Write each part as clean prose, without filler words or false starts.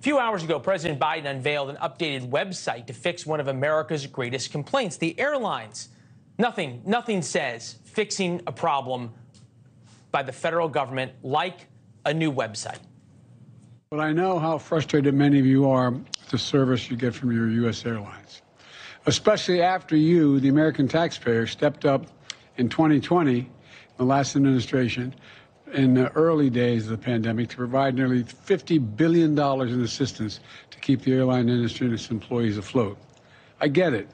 few hours ago, President Biden unveiled an updated website to fix one of America's greatest complaints, the airlines. Nothing says fixing a problem by the federal government like a new website. But I know how frustrated many of you are with the service you get from your U.S. airlines, especially after you, the American taxpayer, stepped up in 2020, the last administration, in the early days of the pandemic, to provide nearly $50 billion in assistance to keep the airline industry and its employees afloat. I get it.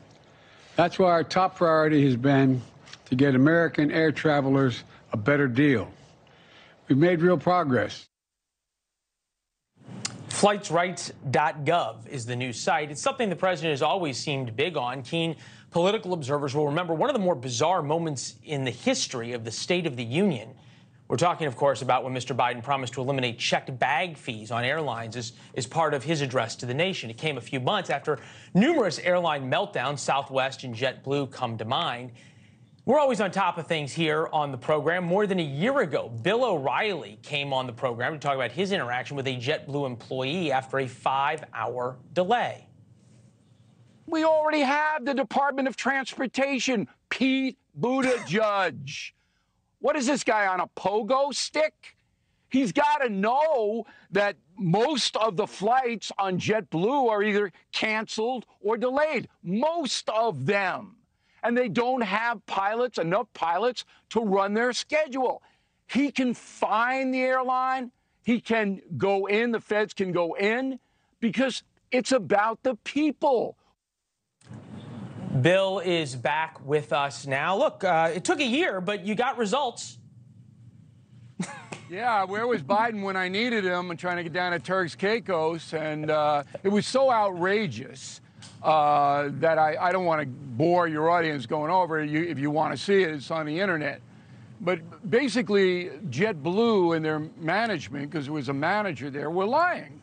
That's why our top priority has been to get American air travelers a better deal. We've made real progress. Flightsrights.gov is the new site. It's something the president has always seemed big on. Keen political observers will remember one of the more bizarre moments in the history of the State of the Union. We're talking, of course, about when Mr. Biden promised to eliminate checked bag fees on airlines as part of his address to the nation. It came a few months after numerous airline meltdowns, Southwest and JetBlue come to mind. We're always on top of things here on the program. More than a year ago, Bill O'Reilly came on the program to talk about his interaction with a JetBlue employee after a 5-hour delay. We already have the Department of Transportation, Pete Buttigieg. What is this guy, on a pogo stick? He's got to know that most of the flights on JetBlue are either canceled or delayed. Most of them. And they don't have pilots, enough pilots to run their schedule. He can fine the airline. He can go in, the feds can go in, because it's about the people. Bill is back with us now. Look, it took a year, but you got results. Yeah, where was Biden when I needed him and trying to get down to Turks Caicos? And it was so outrageous that I don't want to bore your audience going over it. If you want to see it, it's on the internet. But basically, JetBlue and their management, because there was a manager there, were lying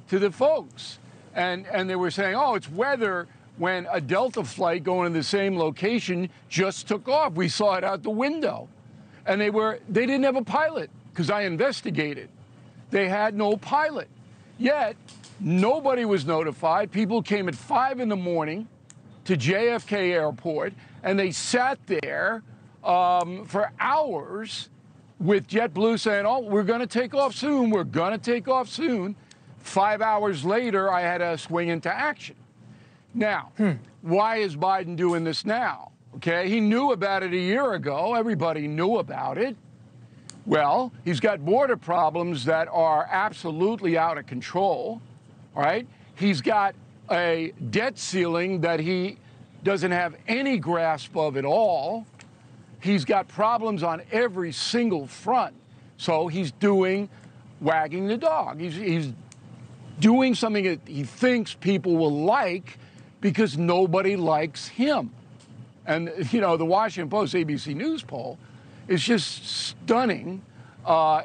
to the folks. And they were saying, oh, it's weather, when a Delta flight going to the same location just took off. We saw it out the window. And they didn't have a pilot, because I investigated. They had no pilot. Yet, nobody was notified. People came at 5 in the morning to JFK Airport, and they sat there for hours with JetBlue saying, oh, we're going to take off soon. We're going to take off soon. 5 hours later, I had to swing into action. Now, why is Biden doing this now? Okay, he knew about it a year ago. Everybody knew about it. Well, he's got border problems that are absolutely out of control, all right? He's got a debt ceiling that he doesn't have any grasp of at all. He's got problems on every single front. So he's wagging the dog. He's doing something that he thinks people will like, because nobody likes him. And, you know, the Washington Post ABC News poll is just stunning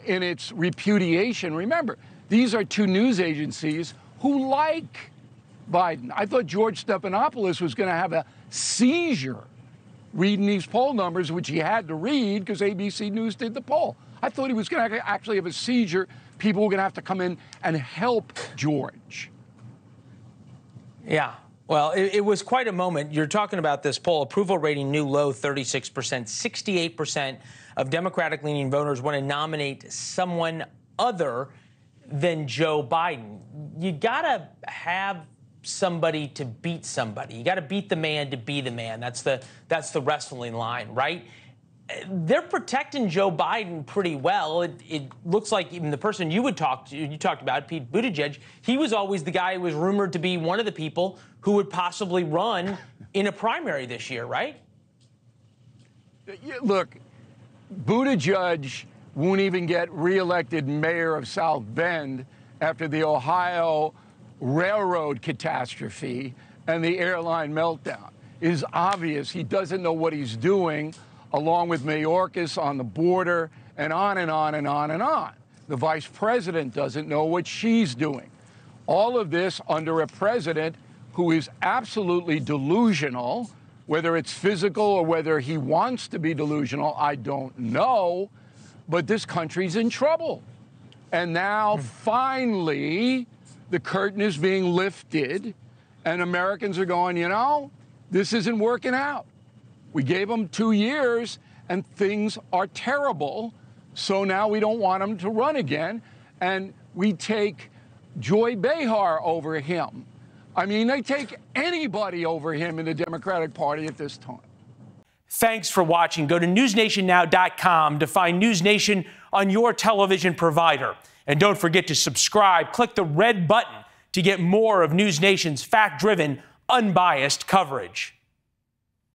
in its repudiation. Remember, these are two news agencies who like Biden. I thought George Stephanopoulos was going to have a seizure reading these poll numbers, which he had to read because ABC News did the poll. I thought he was going to actually have a seizure. People were going to have to come in and help George. Yeah. Well, it was quite a moment. You're talking about this poll. Approval rating new low, 36%. 68% of Democratic-leaning voters want to nominate someone other than Joe Biden. You got to have somebody to beat somebody. You got to beat the man to be the man. That's the wrestling line, right? They're protecting Joe Biden pretty well. It looks like even the person you talked about, Pete Buttigieg, he was always the guy who was rumored to be one of the people who would possibly run in a primary this year, right? Look, Buttigieg won't even get reelected mayor of South Bend after the Ohio railroad catastrophe and the airline meltdown. It is obvious he doesn't know what he's doing, along with Mayorkas on the border, and on and on and on and on. The vice president doesn't know what she's doing. All of this under a president who is absolutely delusional. Whether it's physical or whether he wants to be delusional, I don't know. But this country's in trouble. And now, finally, the curtain is being lifted, and Americans are going, you know, this isn't working out. We gave them 2 years, and things are terrible, so now we don't want him to run again, and we take Joy Behar over him. I mean, they take anybody over him in the Democratic Party at this time. Thanks for watching. Go to newsnationnow.com to find NewsNation on your television provider. And don't forget to subscribe. Click the red button to get more of NewsNation's fact-driven, unbiased coverage.